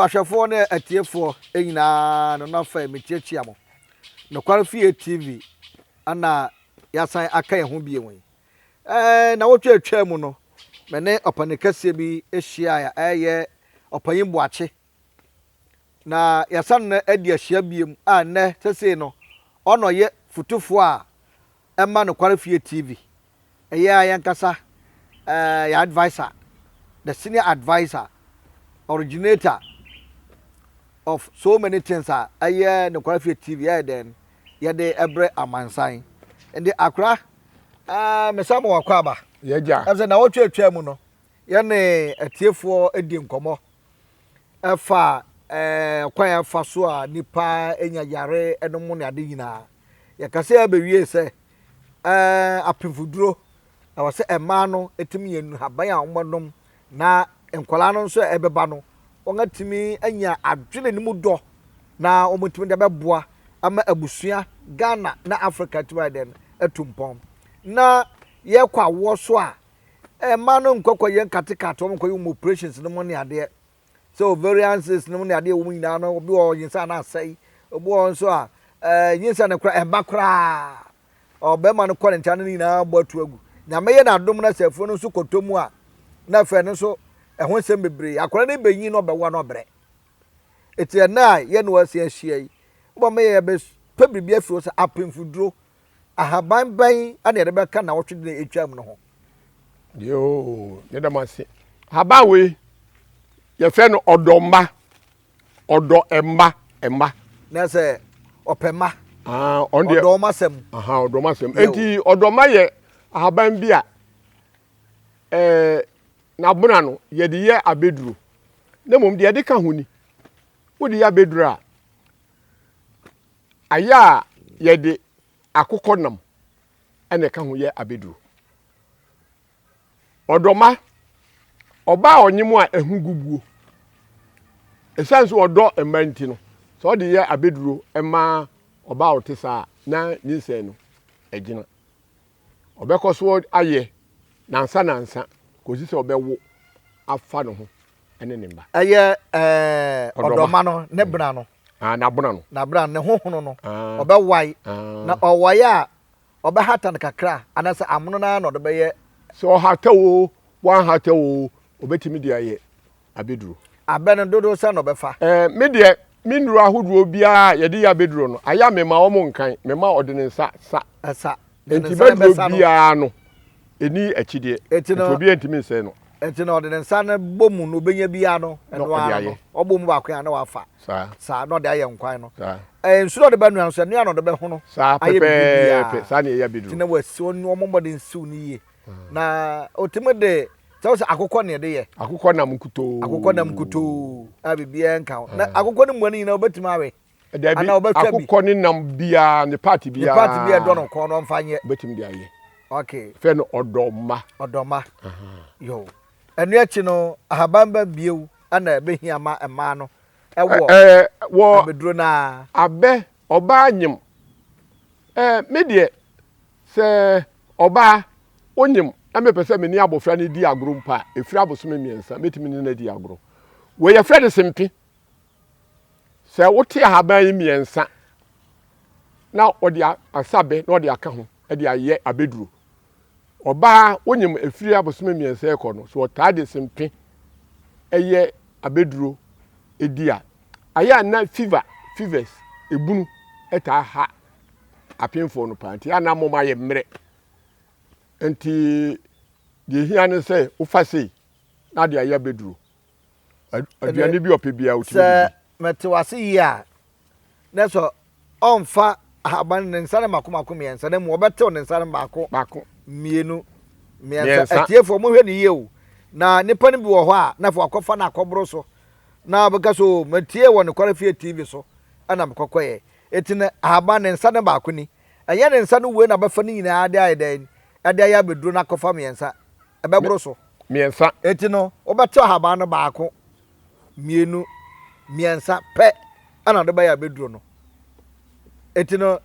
ahwefo ne atiefo enyina no na fa metiachia mo no kwalifie TV ana yasan aka ye ho bie wen na wotwa atwa mu no me ne opanikasie bi ehia ya eye opanyin boache na yasan na adi ahia biem a ne sese no ono ye futufo a emma no kwalifie TV eya yankasa ya advisor, the senior advisor, originator of so many things aye no qualify TV then de ebre amansan and the akra me samo wakwaba yeja am say na wotwa atwa mu no ye ne atiefo edi nkomo efa kwan afa so a nipa enya yare enom ne ade nyina ye kase abewie se apemfuduro na wase ema no etimi yenu haban a ombodom na enkwala no nso ebeba no wonga timi anya adwene ni mu do na omutimi de beboa ama abusua Ghana na Africa tiwa den etumpom na ye kwa wo so a ema no nkokọ ye nkatekato omko ye operations no mo ne ade so variances no mo ne ade wo nyina no obi o yinsa na asai obi o nso a yinsa na kra eba kra obema no kwalenta no nyina gbatu agu nyameye na adom na sefo no so kotomu a na fe no so ehon sem bebre akora ne benyin no bewa no bre etie na ye no asi ahia yi bo meye be pebibia fi so apemfuduro ahaban ban ana de be ka na wotwe de etwam no ho yo ne da mase haba we ye fe no odomba odo emba na se opema on de odoma sem odoma sem enti odoma ye ahaban bia na buna no ye de ye abeduru na mom de ye de ka honi wo de ye abeduru a aya ye de akokonam ene ka ho ye abeduru odoma oba onyim a ehu guguo esanso odo emanti no so de ye abeduru ema oba otisa na nyinse no egina obekoso aye nansa kosi se obewo afa no ho ene nimba aye odoma no ne bra no na bra no ne hohono no obewai na owai a obehata no kakra anasa amono na no de beye so hatawo wan hatawo obetimi de aye abeduru aben dodo se no befa me de minuru ahoduo bia ye de ya abeduru no aya mema omo nkan mema odene sa enti beduru bia no eni akide obi entimi nse no enti na odene nsa na bomu no benya bia no eno ano obomu ba kwan na wafa sa no de aye nkwan no nsuro de banu anso ne ano de be ho no sa pepe sa ne ya beduru tina wasi onu omombode nsiu ni ye na otime de so akokọ ne de ye akokọ nam kuto abibia nka na akokọ ne mwani na obetima awe ana obetwa bi akokọ ne nam bia ne party bia do no ko no mfanye obetim de aye okay fe no odoma yo enu echi no ahabamba biewu ana ebehia ma ema no wo abeduro na abe oba anyim me de se oba onyim na me pese me ni abofra ne di agro mpa efiri abosome miensa metimi ne na di agro we ye frede sempi se wote ahaban yi miensa na odi asabe na odi aka ho e de aye abeduro oba onyim efiri abosome miensa ekono so otade sempi eye abeduro edia aya na fevers ebunu eta ha apemfo no panti ana moma ye mre enti de hia ne se ufa sei na de aya beduru aduane bi opebia uti se metewase yi a na so onfa ahaban ne nsane makomako miensa na mu obetew ne nsane baako mienu miensa atiefo mo hwe ne yewu na nipa ne bi wo ho a na fo akofa na akobro so na beka so matie wo ne kwalifie TV so ana mkokoye etine ahaban ne nsane baako ni eye ne nsane we na befa ni nyina ade ayeden ade aya beduru na kofa miensa ebebro so miensa etino obetew ahaban no baako mienu miensa pe ana de ba ya beduru no etino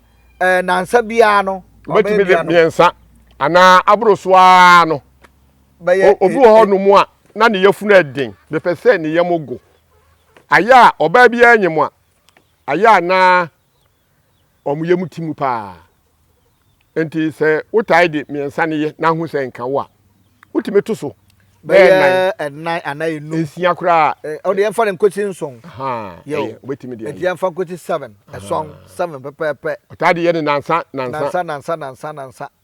nansa bia no obetimi de miensa ana abrosoa no obu ho no mu a na ne yafunu eden be pese ne yamogo aya oba bia anyem a aya na omuyem timu pa enti se wotai de miensa ne ye na hu se nka wo a wotime to so be nine anai nu ensia kura o de yemfa nkochi nson ha wetime de de yemfa nkochi 7 song 7 pepepe otai de ye ne nansa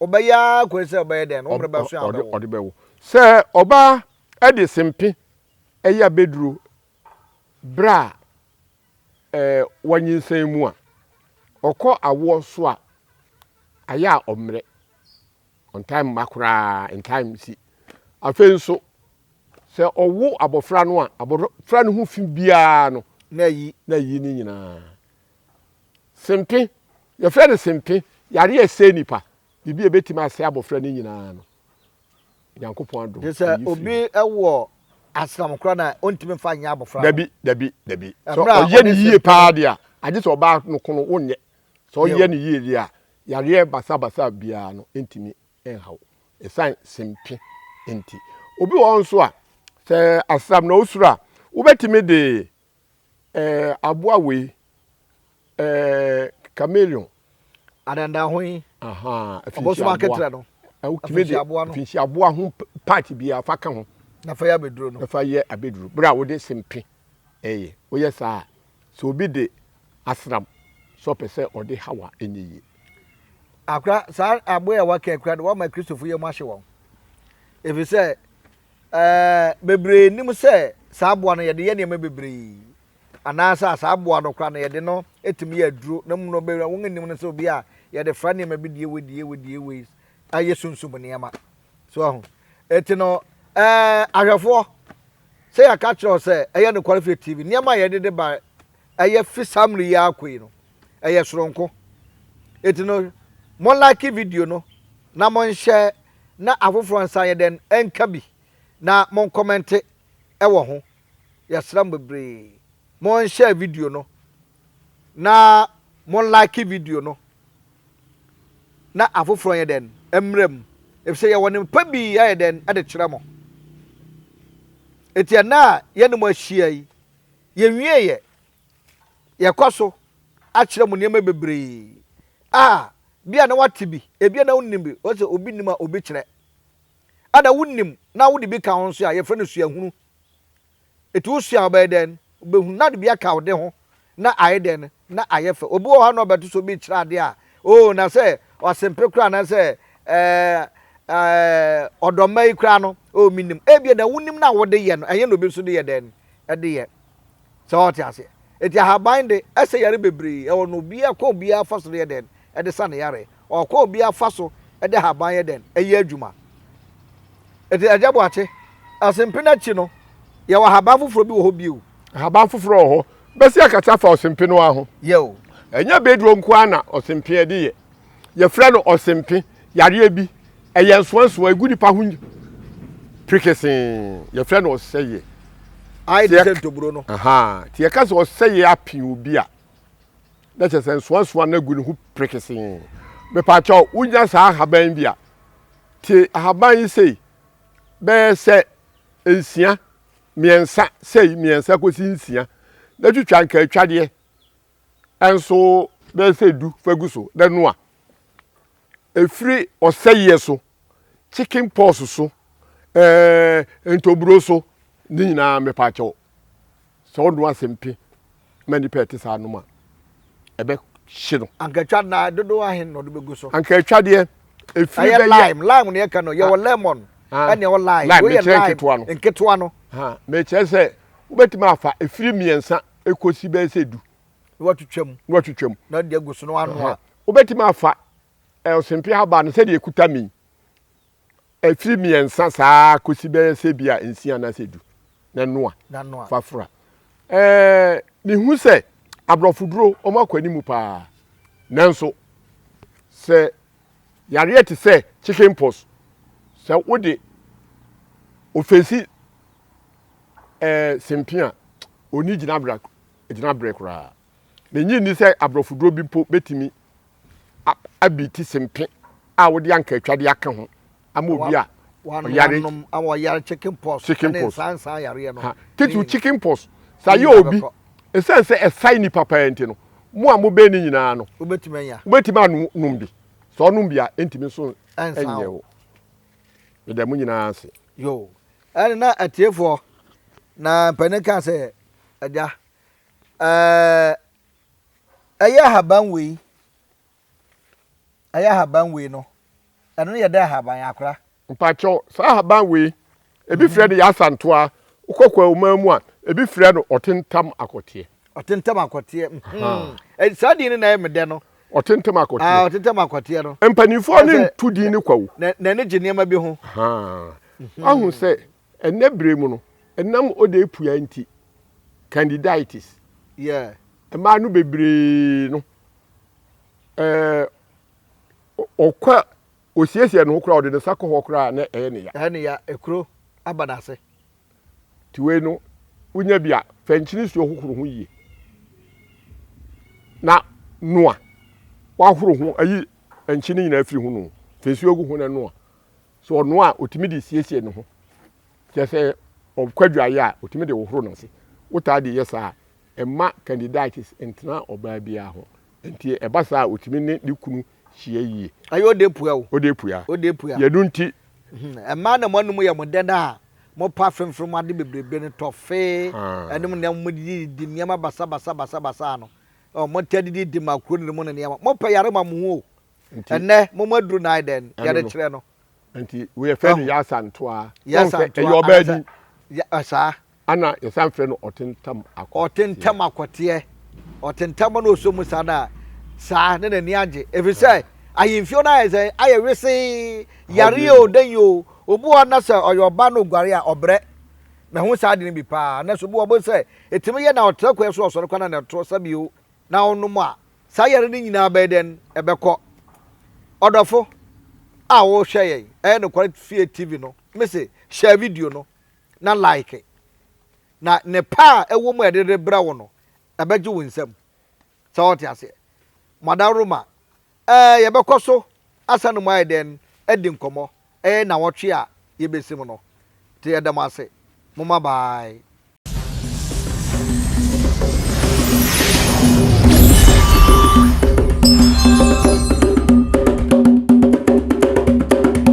obeya ko se obeye den wo mreba so abewo ode bewo se oba ede sempe eya bedru bra wanyinsan mu a okọ awo so a aya omre on time makura in time si afenso se owo abofra no a abofra no hu fi bia no na yi ni nyina sempe ye fre de sempe yare ese nipa bibi ebetima ase abofra ni nyina no yankopon ado se obi ewo asram kra na ontimi fa nya abofra dabi so oye ni yie pa dia age so oba no kono wonye so oye ni yie dia yare basa bia no entimi enhaw esan sempe enti obi won so a se asram na osura wobetimi de aboa we chameleon adanda hoyi oboso marketra no finshi aboa ho party bia fa ka ho na fa ya beduro no na fa ye abeduro bra wo de sempe wo ye sa so obi de asram so pese ode hawa enyi akra sa aboya wa ka akra wa ma Christopher ye mahye won efi se bebre nim se sa aboa no ye de ye ne bebre anasa sa aboa no kra no ye de no etimi ya duro na mu no bebre won nim no se obi a ye de fra ne ma bi die we aye sunsum ne ma so eti no ahwefo se ya ka kiro se eye no qualify TV ne ma ye de ba eye fisamri ya akoi no eye soronko eti no mon like video no na mon share na afoforo nsan ye den enka bi na mon comment ewo ho ya sram bebre mon share video no na mon like video no na afoforo ye den emrem if say ye wonim pa bi ye den ade kire mo etia na ye no mo ahia yi ye wie ye kwaso a kire mo niam bebre bia na watibi ebia na wonnim bi o se obi nim a obi kire ada wonnim na wodi bi ka ho so a ye fra no sua hunu etu sua ba den obehu na de bia ka wo de ho na aye den na aye fa obi wo ha no beto so bi kire ade a na se wasempe kra na se odomai kra no minim ebia na wonnim na wo de ye no eye no bi so de ye den de ye so what ya se eti ha binde ese yare bebre e wono bia ko bia fa so de ye den e de sa ne yare o ko bia fa so e de ha ban ye den eye adwuma eti ajabo ache asempe na chi no ye wa ha ban foforo bi wo ho biu ha ban foforo ho besi akata fa osempe no aho yo enya bedro nko ana osempe e de ye fra no osempe yare bi eye nsoanso agudi pa hu prikesin ye fra no oseye ai de sentoburo no ti ye ka so oseye api obi a na che sen nsoanso na agudi hu prikesin me pa cha unya sa haban bi a ti haban yi sei be se ensia miensa sei miensa ko sinsia na twitwa nka atwade enso be se du faguso da no a efiri oseye so chicken pox so entoburo so ni nyina me pa cho so do asempe mani pete sa no ma ebe hye no ankatwa na dodo ahen no do beguso ankatwade efiri be lime ne ka no ye wo lemon ene wo lime wo ye lime nketwa no me che se ubetima afa efiri miensa ekosi be se du watutwam na de aguso no ano ubetima afa osempe haba no se de ekuta mi efiri miensa saa kosi be se bia ensia na se du na noa fafura ni hu se abrofuduro o makwani mu pa nanso se yare eti se chicken pox se wode ofensi sempia oni gina break ra me nyi ni se abrofuduro bi po betimi abiti sempe a wode anka atwade aka ho ama obi a yare chicken pox chicken pox sansa yare no titu chicken pox sa ye obi esan se esai ni papa enti no mo a mo be ni nyina no Ubetimenya. ubetima num bi so num bia entimi so Ensa enye wo de mo nyina ase yo na atiefo na panika se aja aya haban we no eno ye da haban akora mpacho sa haban we ebi frɛ de yasantoa ukokwa umamu a ebi frɛ no otentam akote sa di ni na emede no otentam akote otentam akote no empanifo ne tudi ni kwawo na ne ginema bi ho ahu sɛ enne bremu no enam ode epua nti candidiatis ma no bebre no okwa osiesie no kura ode ne sako ho kura na ne ya ekuro abadase tiwe no unya bia fanchini suo hokoro ho yie na noa wa horo ho ayi anchini nyina afiri ho no fesuo gu ho na noa so noa otimi de siesie no ho kyese okwadwaye a otimi de horo no se wota de yesa emma candidates entina oba bia ho enti ebasa otimi ne dikunu hie yie ayo de pua o ode pua yedu nti emma na manum ye modeda mo pa fremfrem ade bebrebe ne tofe enem ne mo di niam basa no mo tadi di makro ne mo ne niam mo pa yare ma mo ho enne mo maduru na den yare kire no nti we fe no yasantoa yo badi asa ana yasan fe no otentam akote otentam no so mu sada sa ne ni age efise ayimfio na eze ayewese yare o den yo obu ana se oyoba no gware a obre na ho sa de ne bi pa na so bu obo se etime ye na otra so osoro kwana na to sabio na onum a sa yare ni nyina ba den ebekọ odofo a wo hwe ye no kware fie tv no me se share video no na like na ne pa ewo mu edede bra wo no ebeje wo nsam sa wote ase madaruma ye bekọ so asa no mai den edi nkomo na wotwe a yebesim no te edam ase mama bye.